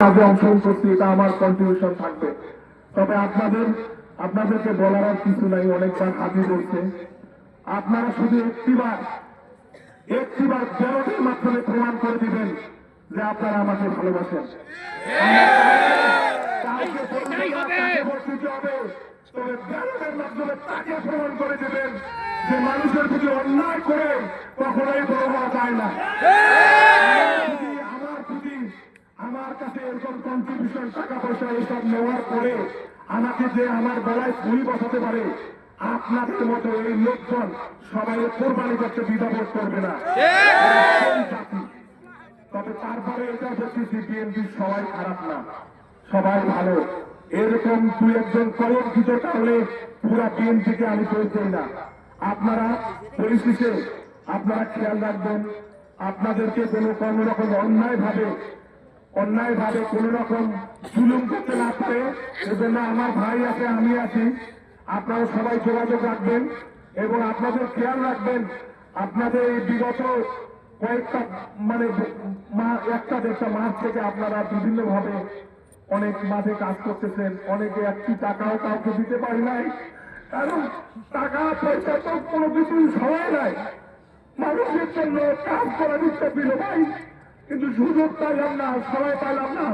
কাজে অংশগ্রহণ করছি, এটা আমার কন্ট্রিবিউশন থাকবে। তবে আপনাদেরকে বলার আর কিছু নাই, অনেকবার হাজির বলছে। আপনারা শুধু একটিবার ব্যালটের মাধ্যমে প্রমাণ করে দিবেন যে আপনারা আমাকে ভালোবাসেন। তবে ব্যালটের মাধ্যমে তাকে প্রমাণ করে দেবেন যে মানুষের প্রতি অন্যায় করে কখনোই বড় হওয়া যায় না। আমার কাছে এরকম কন্ট্রিবিউশন টাকা পয়সা এসব নেওয়ার পরে আমাকে যে আমার গলায় ছুরি বসাতে পারে, আপনাদের মতো এই লোকজন সবাই কোরবানি করতে দ্বিধাবোধ করবে না। তবে তারপরে এটা বলতেছি, বিএনপির সবাই খারাপ না, সবাই ভালো। এরকম দু একজন কলঙ্কিত কারণে পুরা বিএনপিকে আমি চলছেই না। আপনারা পরিশেষে আপনারা খেয়াল রাখবেন, আপনাদেরকে কোন রকম অন্যায় ভাবে কোন রকম জুলুম করতে না পারে, এজন্য আমার ভাই আছে, আমি আছি, আপনারা সবাই যোগাযোগ রাখবেন এবং আপনাদের খেয়াল রাখবেন। আপনাদের এই বিগত কয়েকটা একটা দেড়টা মাস থেকে আপনারা বিভিন্ন ভাবে অনেক মাঠে কাজ করতেছেন। অনেকে একটি টাকাও কাউকে দিতে পারি নাই, কারণ টাকা পয়সা তো কোনো কিছুই সবাই নাই। মানুষের জন্য কাজ করার ইচ্ছা ছিল ভাই, কিন্তু সুযোগ পাইলাম না, সবাই পাইলাম না।